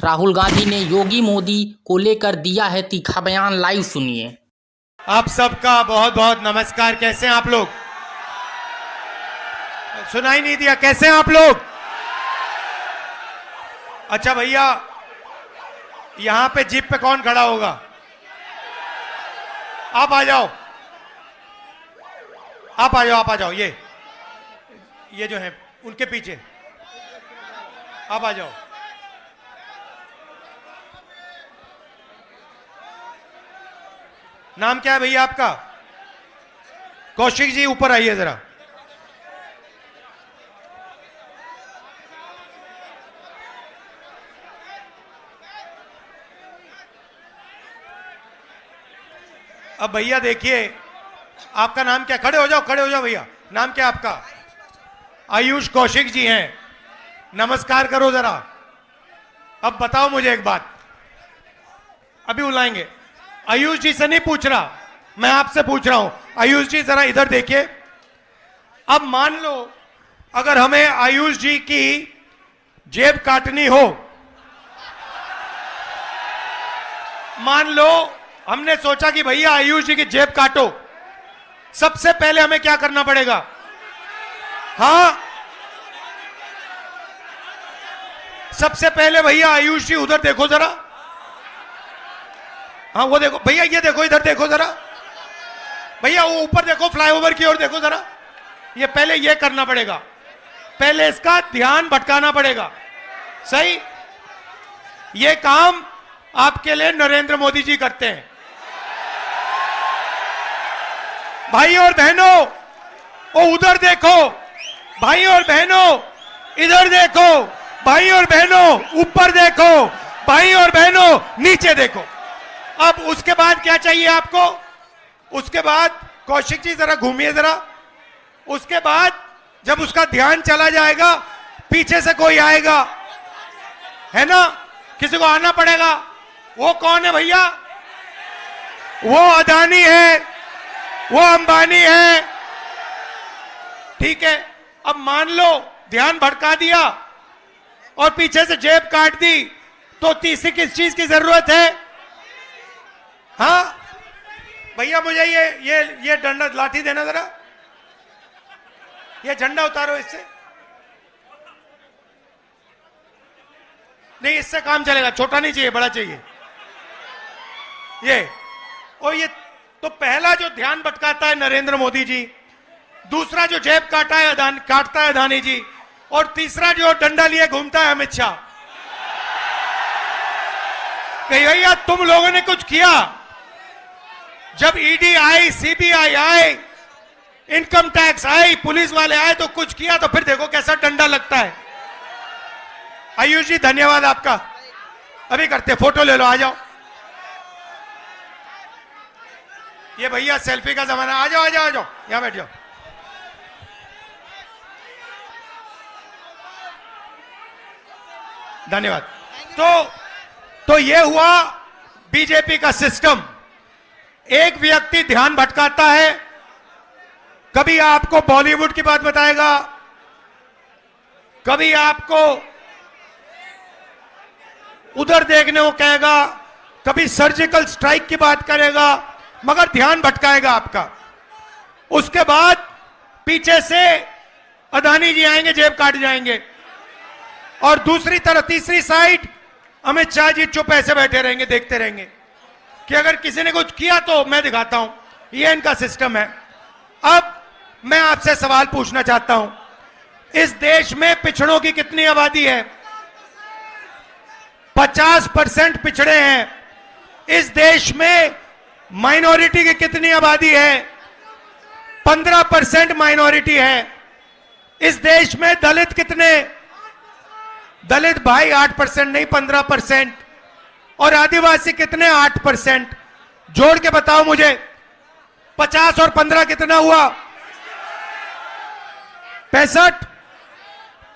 राहुल गांधी ने योगी मोदी को लेकर दिया है तीखा बयान। लाइव सुनिए। आप सबका बहुत बहुत नमस्कार। कैसे हैं आप लोग? सुनाई नहीं दिया। कैसे हैं आप लोग? अच्छा भैया, यहां पे जीप पे कौन खड़ा होगा? आप आ जाओ, आप आ जाओ, आप आ जाओ। ये जो है उनके पीछे आप आ जाओ। नाम क्या है भैया आपका? कौशिक जी, ऊपर आइए जरा। अब भैया देखिए, आपका नाम क्या? खड़े हो जाओ, खड़े हो जाओ भैया। नाम क्या आपका? आयुष कौशिक जी हैं। नमस्कार करो जरा। अब बताओ मुझे एक बात, अभी बुलाएंगे। आयुष जी से नहीं पूछ रहा, मैं आपसे पूछ रहा हूं। आयुष जी जरा इधर देखिए। अब मान लो अगर हमें आयुष जी की जेब काटनी हो, मान लो हमने सोचा कि भैया आयुष जी की जेब काटो, सबसे पहले हमें क्या करना पड़ेगा? हाँ, सबसे पहले भैया आयुष जी उधर देखो जरा। हाँ वो देखो भैया, ये देखो, इधर देखो जरा भैया, वो ऊपर देखो, फ्लाईओवर की ओर देखो जरा। ये पहले ये करना पड़ेगा, पहले इसका ध्यान भटकाना पड़ेगा। सही? ये काम आपके लिए नरेंद्र मोदी जी करते हैं। भाई और बहनों, वो उधर देखो। भाई और बहनों, इधर देखो। भाई और बहनों, ऊपर देखो। भाई और बहनों, नीचे देखो। अब उसके बाद क्या चाहिए आपको? उसके बाद कौशिक जी जरा घूमिए जरा। उसके बाद जब उसका ध्यान चला जाएगा, पीछे से कोई आएगा, है ना? किसी को आना पड़ेगा। वो कौन है भैया? वो अदानी है, वो अंबानी है। ठीक है, अब मान लो ध्यान भटका दिया और पीछे से जेब काट दी, तो तीसरी किस चीज की जरूरत है? हाँ भैया, मुझे ये डंडा लाठी देना जरा। ये झंडा उतारो इससे। नहीं, इससे काम चलेगा। छोटा नहीं चाहिए, बड़ा चाहिए। ये तो पहला जो ध्यान भटकाता है नरेंद्र मोदी जी, दूसरा जो जेब काटता है अदानी जी, और तीसरा जो डंडा लिए घूमता है अमित शाह। कहीं भैया तुम लोगों ने कुछ किया? जब ED I, CBI I, income tax I, police वाले आए, तो कुछ किया, तो फिर देखो कैसा डंडा लगता है। आयुष जी धन्यवाद आपका। अभी करते, फोटो ले लो, आ जाओ। ये भैया सेल्फी का जमाना। आ जाओ, आ जाओ, आ जाओ, यहां बैठ जाओ। धन्यवाद। तो ये हुआ बीजेपी का सिस्टम। एक व्यक्ति ध्यान भटकाता है, कभी आपको बॉलीवुड की बात बताएगा, कभी आपको उधर देखने को कहेगा, कभी सर्जिकल स्ट्राइक की बात करेगा, मगर ध्यान भटकाएगा आपका। उसके बाद पीछे से अदानी जी आएंगे, जेब काट जाएंगे, और दूसरी तरफ तीसरी साइड अमित शाह जी चुप ऐसे बैठे रहेंगे, देखते रहेंगे कि अगर किसी ने कुछ किया तो मैं दिखाता हूं। ये इनका सिस्टम है। अब मैं आपसे सवाल पूछना चाहता हूं, इस देश में पिछड़ों की कितनी आबादी है? 50% पिछड़े हैं। इस देश में माइनॉरिटी की कितनी आबादी है? 15% माइनॉरिटी है। इस देश में दलित कितने? दलित भाई 8% नहीं, 15%। और आदिवासी कितने? 8%। जोड़ के बताओ मुझे, 50 और 15 कितना हुआ? 65।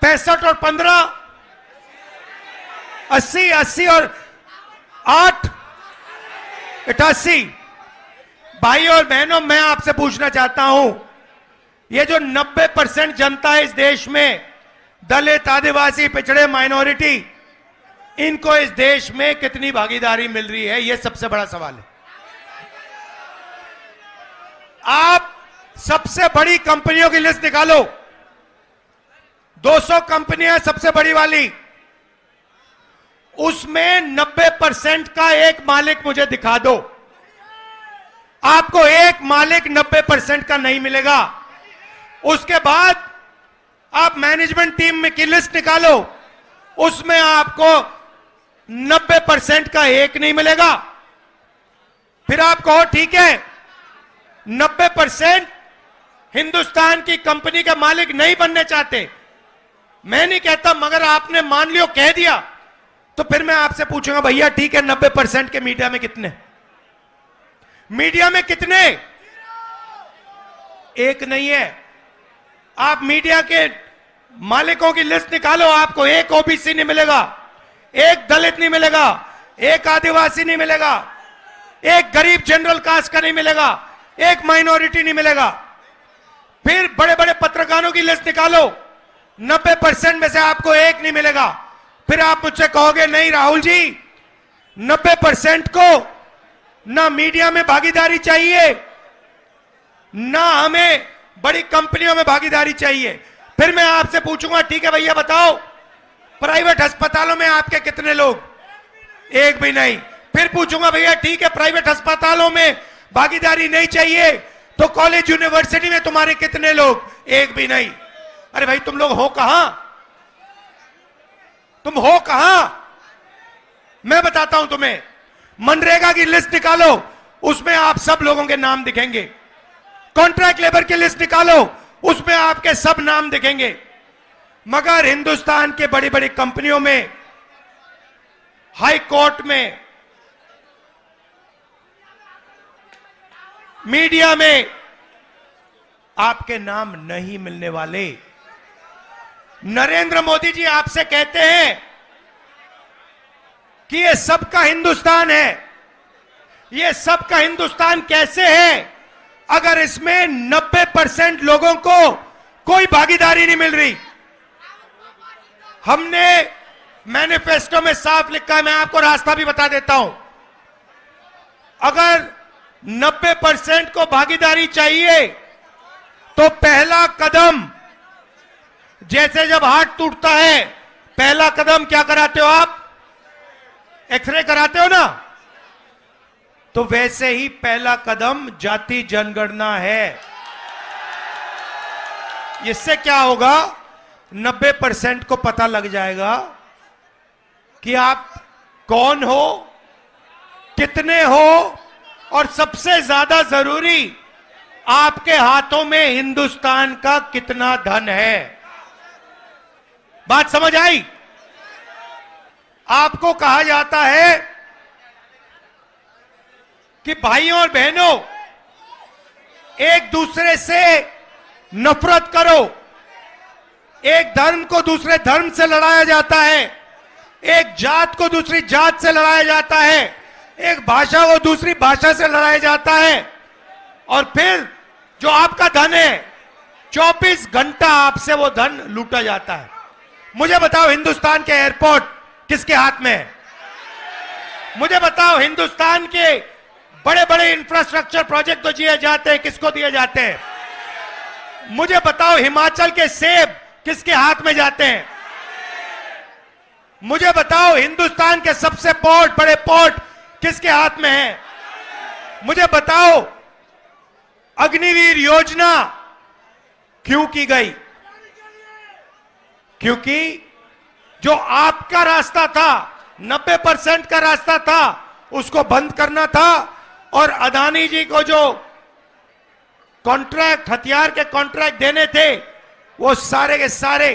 65 और 15 80। 80 और 8 88। भाई और बहनों, मैं आपसे पूछना चाहता हूं, ये जो 90% जनता है इस देश में, दलित, आदिवासी, पिछड़े, माइनॉरिटी, इनको इस देश में कितनी भागीदारी मिल रही है, यह सबसे बड़ा सवाल है। आप सबसे बड़ी कंपनियों की लिस्ट निकालो, 200 कंपनियां सबसे बड़ी वाली, उसमें 90% का एक मालिक मुझे दिखा दो। आपको एक मालिक 90% का नहीं मिलेगा। उसके बाद आप मैनेजमेंट टीम में की लिस्ट निकालो, उसमें आपको 90% का एक नहीं मिलेगा। फिर आप कहो ठीक है 90% हिंदुस्तान की कंपनी के मालिक नहीं बनने चाहते, मैं नहीं कहता, मगर आपने मान लियो कह दिया, तो फिर मैं आपसे पूछूंगा भैया ठीक है 90% के मीडिया में कितने, मीडिया में कितने? एक नहीं है। आप मीडिया के मालिकों की लिस्ट निकालो, आपको एक ओबीसी नहीं मिलेगा, एक दलित नहीं मिलेगा, एक आदिवासी नहीं मिलेगा, एक गरीब जनरल कास्ट का नहीं मिलेगा, एक माइनॉरिटी नहीं मिलेगा। फिर बड़े बड़े पत्रकारों की लिस्ट निकालो, 90% में से आपको एक नहीं मिलेगा। फिर आप मुझसे कहोगे नहीं राहुल जी 90% को ना मीडिया में भागीदारी चाहिए, ना हमें बड़ी कंपनियों में भागीदारी चाहिए। फिर मैं आपसे पूछूंगा ठीक है भैया बताओ प्राइवेट अस्पतालों में आपके कितने लोग? एक भी नहीं। फिर पूछूंगा भैया ठीक है प्राइवेट अस्पतालों में भागीदारी नहीं चाहिए, तो कॉलेज यूनिवर्सिटी में तुम्हारे कितने लोग? एक भी नहीं। अरे भाई तुम लोग हो कहां? तुम हो कहां? मैं बताता हूं तुम्हें, मनरेगा की लिस्ट निकालो, उसमें आप सब लोगों के नाम दिखेंगे। कॉन्ट्रैक्ट लेबर की लिस्ट निकालो, उसमें आपके सब नाम दिखेंगे। मगर हिंदुस्तान के बड़ी बड़ी कंपनियों में, हाई कोर्ट में, मीडिया में आपके नाम नहीं मिलने वाले। नरेंद्र मोदी जी आपसे कहते हैं कि ये सबका हिंदुस्तान है। ये सबका हिंदुस्तान कैसे है अगर इसमें 90% लोगों को कोई भागीदारी नहीं मिल रही? हमने मैनिफेस्टो में साफ लिखा है, मैं आपको रास्ता भी बता देता हूं। अगर 90% को भागीदारी चाहिए तो पहला कदम, जैसे जब हार्ट टूटता है पहला कदम क्या कराते हो आप? एक्सरे कराते हो ना? तो वैसे ही पहला कदम जाति जनगणना है। इससे क्या होगा? 90% को पता लग जाएगा कि आप कौन हो, कितने हो, और सबसे ज्यादा जरूरी आपके हाथों में हिंदुस्तान का कितना धन है। बात समझ आई? आपको कहा जाता है कि भाइयों और बहनों एक दूसरे से नफरत करो। एक धर्म को दूसरे धर्म से लड़ाया जाता है, एक जात को दूसरी जात से लड़ाया जाता है, एक भाषा को दूसरी भाषा से लड़ाया जाता है, और फिर जो आपका धन है 24 घंटा आपसे वो धन लूटा जाता है। मुझे बताओ हिंदुस्तान के एयरपोर्ट किसके हाथ में है? मुझे बताओ हिंदुस्तान के बड़े बड़े इंफ्रास्ट्रक्चर प्रोजेक्ट तो दिए जाते हैं, किसको दिए जाते हैं? मुझे बताओ हिमाचल के सेब किसके हाथ में जाते हैं? मुझे बताओ हिंदुस्तान के सबसे बड़े पोर्ट किसके हाथ में है? मुझे बताओ अग्निवीर योजना क्यों की गई? क्योंकि जो आपका रास्ता था, 90% का रास्ता था, उसको बंद करना था, और अदानी जी को जो कॉन्ट्रैक्ट, हथियार के कॉन्ट्रैक्ट देने थे, वो सारे के सारे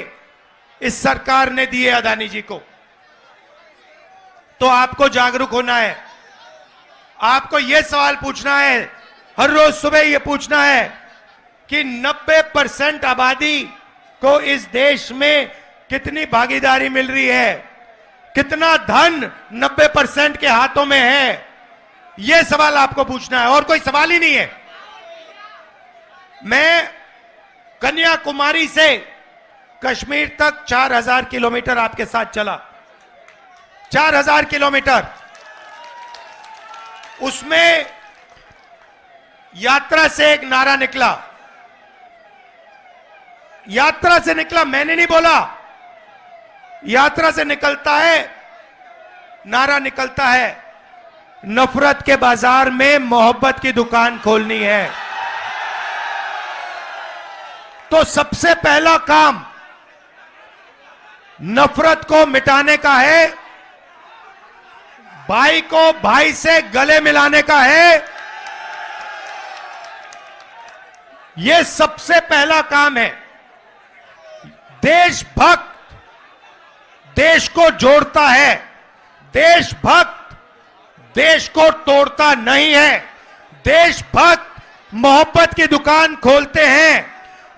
इस सरकार ने दिए अदानी जी को। तो आपको जागरूक होना है, आपको यह सवाल पूछना है, हर रोज सुबह यह पूछना है कि 90% आबादी को इस देश में कितनी भागीदारी मिल रही है, कितना धन 90% के हाथों में है। यह सवाल आपको पूछना है, और कोई सवाल ही नहीं है। मैं कन्याकुमारी से कश्मीर तक 4000 किलोमीटर आपके साथ चला। 4,000 किलोमीटर, उसमें यात्रा से एक नारा निकला, यात्रा से निकला, मैंने नहीं बोला, यात्रा से निकलता है, नारा निकलता है, नफरत के बाजार में मोहब्बत की दुकान खोलनी है। तो सबसे पहला काम नफरत को मिटाने का है, भाई को भाई से गले मिलाने का है। यह सबसे पहला काम है। देशभक्त देश को जोड़ता है, देशभक्त देश को तोड़ता नहीं है। देशभक्त मोहब्बत की दुकान खोलते हैं,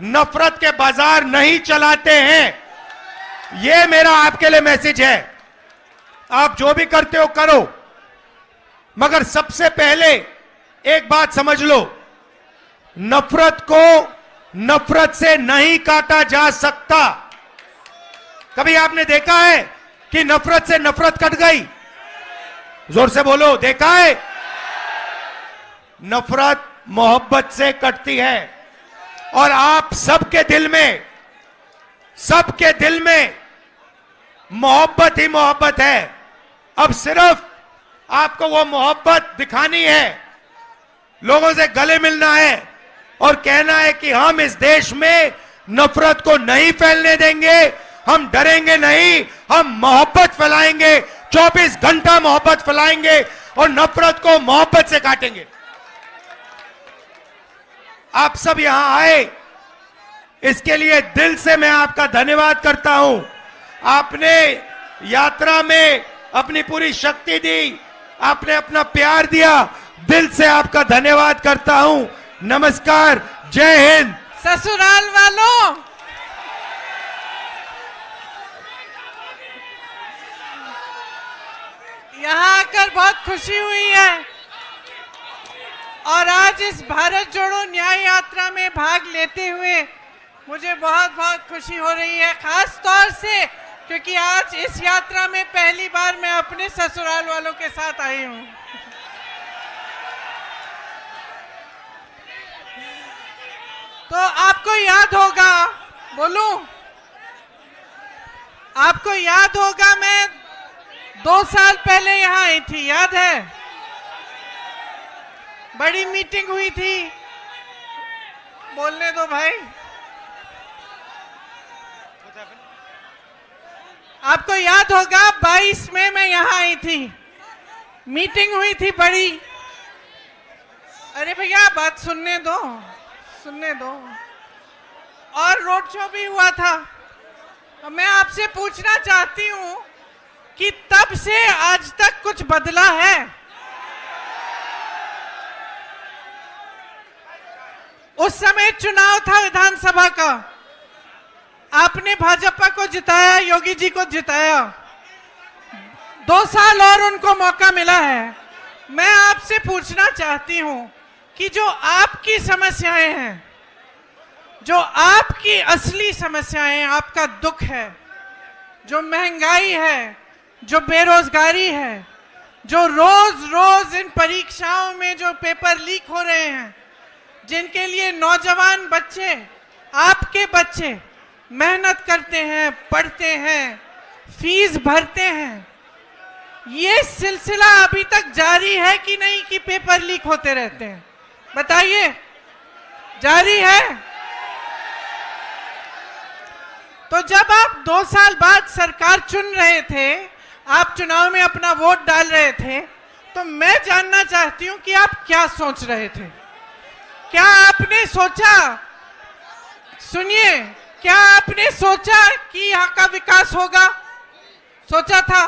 नफरत के बाजार नहीं चलाते हैं। यह मेरा आपके लिए मैसेज है। आप जो भी करते हो करो, मगर सबसे पहले एक बात समझ लो, नफरत को नफरत से नहीं काटा जा सकता। कभी आपने देखा है कि नफरत से नफरत कट गई? जोर से बोलो, देखा है? नफरत मोहब्बत से कटती है। और आप सबके दिल में मोहब्बत ही मोहब्बत है। अब सिर्फ आपको वो मोहब्बत दिखानी है, लोगों से गले मिलना है और कहना है कि हम इस देश में नफरत को नहीं फैलने देंगे, हम डरेंगे नहीं, हम मोहब्बत फैलाएंगे, 24 घंटा मोहब्बत फैलाएंगे और नफरत को मोहब्बत से काटेंगे। आप सब यहां आए, इसके लिए दिल से मैं आपका धन्यवाद करता हूं। आपने यात्रा में अपनी पूरी शक्ति दी, आपने अपना प्यार दिया, दिल से आपका धन्यवाद करता हूं। नमस्कार, जय हिंद। ससुराल वालों, यहाँ आकर बहुत खुशी हुई है और आज इस भारत जोड़ो न्याय यात्रा में भाग लेते हुए मुझे बहुत बहुत खुशी हो रही है, खास तौर से क्योंकि आज इस यात्रा में पहली बार मैं अपने ससुराल वालों के साथ आई हूँ। तो आपको याद होगा, बोलूं, आपको याद होगा मैं 2 साल पहले यहां आई थी, याद है? बड़ी मीटिंग हुई थी, बोलने दो भाई। आपको याद होगा 22 में मैं यहां आई थी, मीटिंग हुई थी बड़ी। अरे भैया बात सुनने दो, सुनने दो। और रोड शो भी हुआ था। मैं आपसे पूछना चाहती हूं कि तब से आज तक कुछ बदला है? उस समय चुनाव था विधानसभा का, आपने भाजपा को जिताया, योगी जी को जिताया, 2 साल और उनको मौका मिला है। मैं आपसे पूछना चाहती हूं कि जो आपकी समस्याएं हैं, जो आपकी असली समस्याएं, आपका दुख है, जो महंगाई है, जो बेरोजगारी है, जो रोज रोज इन परीक्षाओं में जो पेपर लीक हो रहे हैं, जिनके लिए नौजवान बच्चे, आपके बच्चे मेहनत करते हैं, पढ़ते हैं, फीस भरते हैं, ये सिलसिला अभी तक जारी है कि नहीं कि पेपर लीक होते रहते हैं? बताइए, जारी है? तो जब आप 2 साल बाद सरकार चुन रहे थे, आप चुनाव में अपना वोट डाल रहे थे, तो मैं जानना चाहती हूं कि आप क्या सोच रहे थे? क्या आपने सोचा, सुनिए, क्या आपने सोचा कि यहाँ का विकास होगा? सोचा था?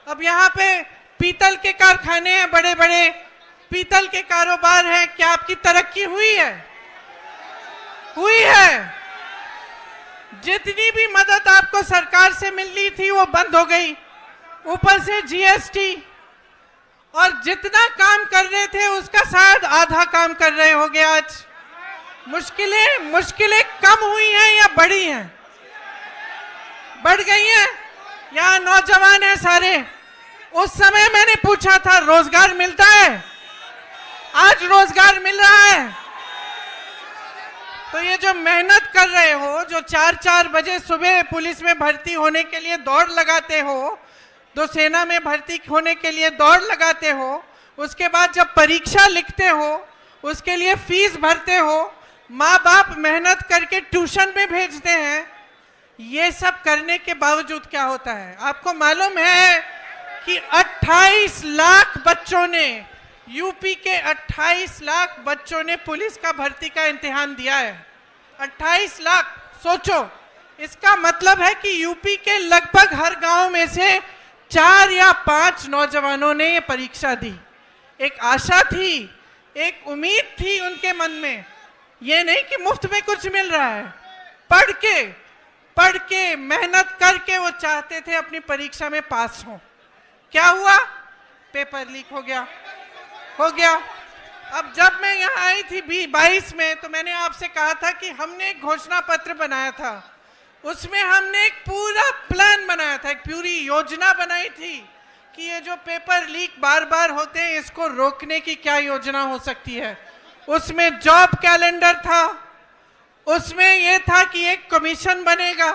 अब यहाँ पे पीतल के कारखाने हैं, बड़े बड़े पीतल के कारोबार हैं, क्या आपकी तरक्की हुई है? हुई है। जितनी भी मदद आपको सरकार से मिलनी थी वो बंद हो गई, ऊपर से जीएसटी, और जितना काम कर रहे थे उसका शायद आधा काम कर रहे होंगे आज। मुश्किलें कम हुई हैं या बढ़ी हैं? बढ़ गई हैं। यहाँ नौजवान हैं सारे, उस समय मैंने पूछा था रोजगार मिलता है, आज रोजगार मिल रहा है। तो ये जो मेहनत कर रहे हो, जो 4-4 बजे सुबह पुलिस में भर्ती होने के लिए दौड़ लगाते हो, जो सेना में भर्ती होने के लिए दौड़ लगाते हो, उसके बाद जब परीक्षा लिखते हो, उसके लिए फीस भरते हो, माँ बाप मेहनत करके ट्यूशन में भेजते हैं, ये सब करने के बावजूद क्या होता है? आपको मालूम है कि 28 लाख बच्चों ने, यूपी के 28 लाख बच्चों ने पुलिस का भर्ती का इम्तिहान दिया है। 28 लाख, सोचो। इसका मतलब है कि यूपी के लगभग हर गांव में से 4 या 5 नौजवानों ने ये परीक्षा दी। एक आशा थी, एक उम्मीद थी उनके मन में। ये नहीं कि मुफ्त में कुछ मिल रहा है, पढ़ के मेहनत करके वो चाहते थे अपनी परीक्षा में पास हो। क्या हुआ? पेपर लीक हो गया। अब जब मैं यहाँ आई थी 22 में, तो मैंने आपसे कहा था कि हमने एक घोषणा पत्र बनाया था, उसमें हमने एक पूरा प्लान बनाया था, एक पूरी योजना बनाई थी कि ये जो पेपर लीक बार बार होते हैं, इसको रोकने की क्या योजना हो सकती है। उसमें जॉब कैलेंडर था, उसमें यह था कि एक कमीशन बनेगा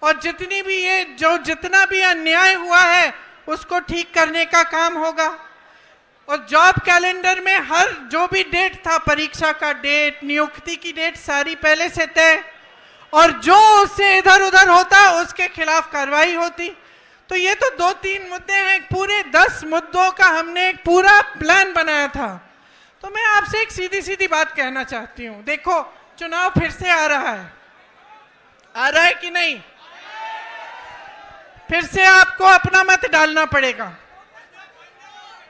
और जितना भी अन्याय हुआ है उसको ठीक करने का काम होगा। और जॉब कैलेंडर में हर जो भी डेट था, परीक्षा का डेट, नियुक्ति की डेट, सारी पहले से तय, और जो उससे इधर उधर होता उसके खिलाफ कार्रवाई होती। तो ये तो 2-3 मुद्दे हैं, पूरे 10 मुद्दों का हमने एक पूरा प्लान बनाया था। तो मैं आपसे एक सीधी सीधी बात कहना चाहती हूं। देखो, चुनाव फिर से आ रहा है कि नहीं? फिर से आपको अपना मत डालना पड़ेगा।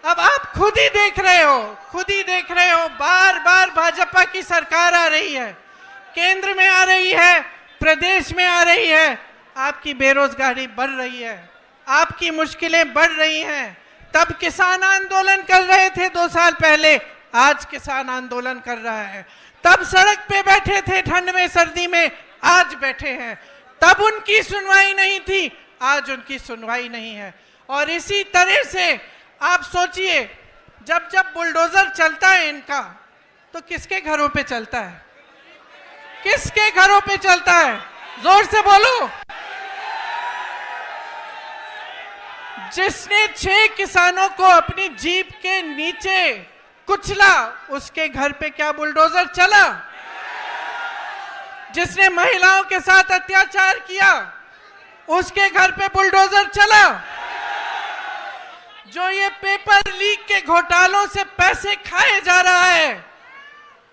अब आप खुद ही देख रहे हो, बार बार भाजपा की सरकार आ रही है, केंद्र में आ रही है, प्रदेश में आ रही है, आपकी बेरोजगारी बढ़ रही है, आपकी मुश्किलें बढ़ रही हैं। तब किसान आंदोलन कर रहे थे 2 साल पहले, आज किसान आंदोलन कर रहा है। तब सड़क पे बैठे थे ठंड में सर्दी में, आज बैठे हैं। तब उनकी सुनवाई नहीं थी, आज उनकी सुनवाई नहीं है। और इसी तरह से आप सोचिए, जब बुलडोजर चलता है इनका, तो किसके घरों पे चलता है? किसके घरों पे चलता है? जोर से बोलो। जिसने 6 किसानों को अपनी जीप के नीचे कुचला, उसके घर पे क्या बुलडोजर चला? जिसने महिलाओं के साथ अत्याचार किया, उसके घर पे बुलडोजर चला? जो ये पेपर लीक के घोटालों से पैसे खाए जा रहा है,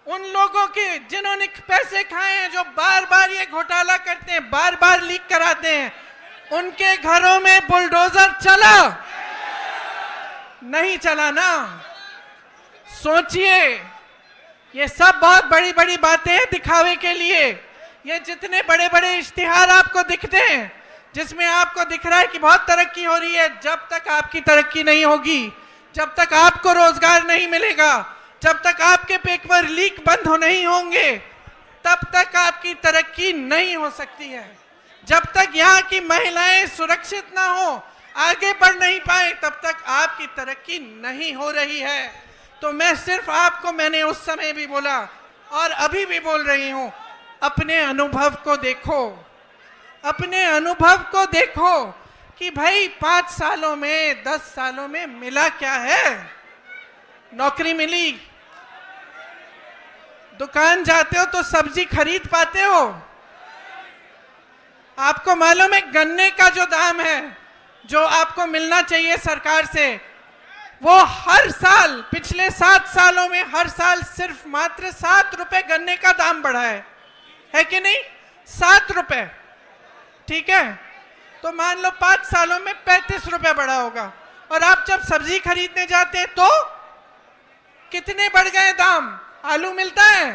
उन लोगों के जिन्होंने पैसे खाए हैं, जो बार बार ये घोटाला करते हैं, बार बार लीक कराते हैं, उनके घरों में बुलडोजर चला? नहीं चला ना। सोचिए, ये सब बहुत बड़ी बड़ी बातें हैं दिखावे के लिए। ये जितने बड़े बड़े इश्तिहार आपको दिखते हैं, जिसमें आपको दिख रहा है कि बहुत तरक्की हो रही है, जब तक आपकी तरक्की नहीं होगी, जब तक आपको रोजगार नहीं मिलेगा, जब तक आपके पेपर लीक बंद नहीं होंगे, तब तक आपकी तरक्की नहीं हो सकती है। जब तक यहाँ की महिलाएं सुरक्षित ना हो, आगे बढ़ नहीं पाए, तब तक आपकी तरक्की नहीं हो रही है। तो मैं सिर्फ आपको, मैंने उस समय भी बोला और अभी भी बोल रही हूं, अपने अनुभव को देखो, अपने अनुभव को देखो कि भाई 5 सालों में, 10 सालों में मिला क्या है? नौकरी मिली, दुकान जाते हो तो सब्जी खरीद पाते हो। आपको मालूम है गन्ने का जो दाम है, जो आपको मिलना चाहिए सरकार से, वो हर साल, पिछले 7 सालों में हर साल सिर्फ मात्र 7 रुपए गन्ने का दाम बढ़ा है कि नहीं? 7 रुपए, ठीक है? तो मान लो 5 सालों में 35 रुपए बढ़ा होगा। और आप जब सब्जी खरीदने जाते हैं तो कितने बढ़ गए दाम? आलू मिलता है,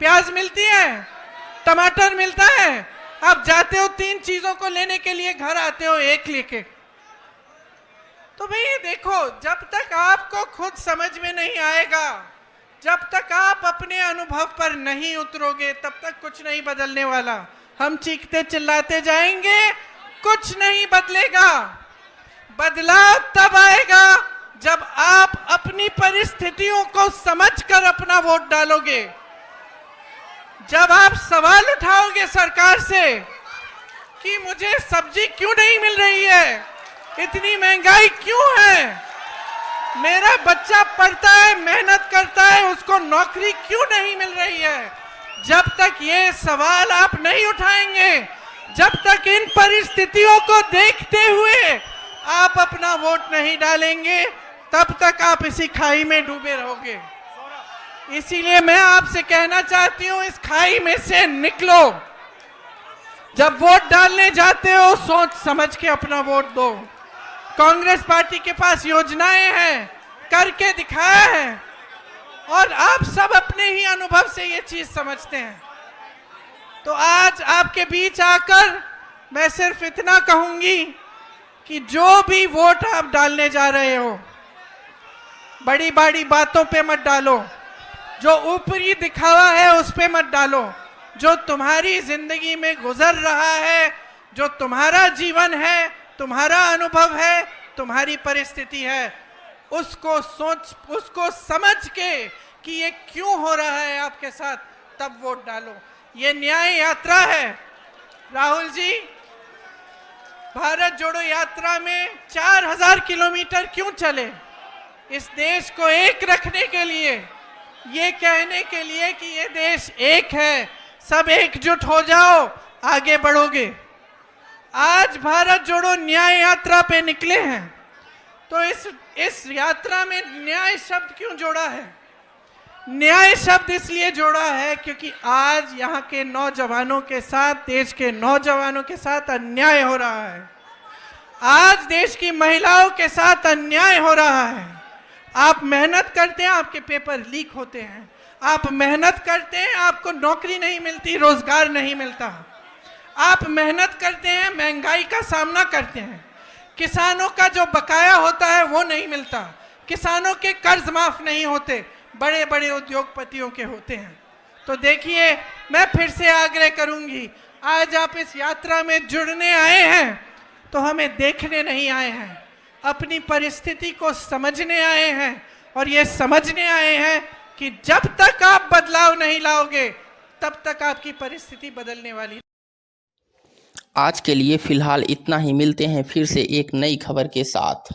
प्याज मिलती है, टमाटर मिलता है, आप जाते हो 3 चीजों को लेने के लिए, घर आते हो 1 लेके। तो भाई देखो, जब तक आपको खुद समझ में नहीं आएगा, जब तक आप अपने अनुभव पर नहीं उतरोगे, तब तक कुछ नहीं बदलने वाला। हम चीखते चिल्लाते जाएंगे, कुछ नहीं बदलेगा। बदलाव तब आएगा जब आप अपनी परिस्थितियों को समझकर अपना वोट डालोगे। जब आप सवाल उठाओगे सरकार से कि मुझे सब्जी क्यों नहीं मिल रही है, इतनी महंगाई क्यों है, मेरा बच्चा पढ़ता है, मेहनत करता है, उसको नौकरी क्यों नहीं मिल रही है, जब तक ये सवाल आप नहीं उठाएंगे, जब तक इन परिस्थितियों को देखते हुए आप अपना वोट नहीं डालेंगे, तब तक आप इसी खाई में डूबे रहोगे। इसीलिए मैं आपसे कहना चाहती हूं, इस खाई में से निकलो। जब वोट डालने जाते हो सोच समझ के अपना वोट दो। कांग्रेस पार्टी के पास योजनाएं हैं, करके दिखाया है, और आप सब अपने ही अनुभव से ये चीज समझते हैं। तो आज आपके बीच आकर मैं सिर्फ इतना कहूंगी कि जो भी वोट आप डालने जा रहे हो, बड़ी बड़ी बातों पे मत डालो, जो ऊपरी दिखावा है उस पे मत डालो। जो तुम्हारी जिंदगी में गुजर रहा है, जो तुम्हारा जीवन है, तुम्हारा अनुभव है, तुम्हारी परिस्थिति है, उसको समझ के कि ये क्यों हो रहा है आपके साथ, तब वोट डालो। ये न्याय यात्रा है। राहुल जी, भारत जोड़ो यात्रा में 4000 किलोमीटर क्यों चले? इस देश को एक रखने के लिए, ये कहने के लिए कि ये देश एक है, सब एकजुट हो जाओ, आगे बढ़ोगे। आज भारत जोड़ो न्याय यात्रा पे निकले हैं, तो इस यात्रा में न्याय शब्द क्यों जोड़ा है? न्याय शब्द इसलिए जोड़ा है क्योंकि आज यहाँ के नौजवानों के साथ, देश के नौजवानों के साथ अन्याय हो रहा है। आज देश की महिलाओं के साथ अन्याय हो रहा है। आप मेहनत करते हैं, आपके पेपर लीक होते हैं। आप मेहनत करते हैं, आपको नौकरी नहीं मिलती, रोजगार नहीं मिलता। आप मेहनत करते हैं, महंगाई का सामना करते हैं। किसानों का जो बकाया होता है वो नहीं मिलता, किसानों के कर्ज माफ नहीं होते, बड़े बड़े उद्योगपतियों के होते हैं। तो देखिए, मैं फिर से आग्रह करूंगी, आज आप इस यात्रा में जुड़ने आए हैं तो हमें देखने नहीं आए हैं, अपनी परिस्थिति को समझने आए हैं। और ये समझने आए हैं कि जब तक आप बदलाव नहीं लाओगे, तब तक आपकी परिस्थिति बदलने वाली। आज के लिए फिलहाल इतना ही। मिलते हैं फिर से एक नई खबर के साथ।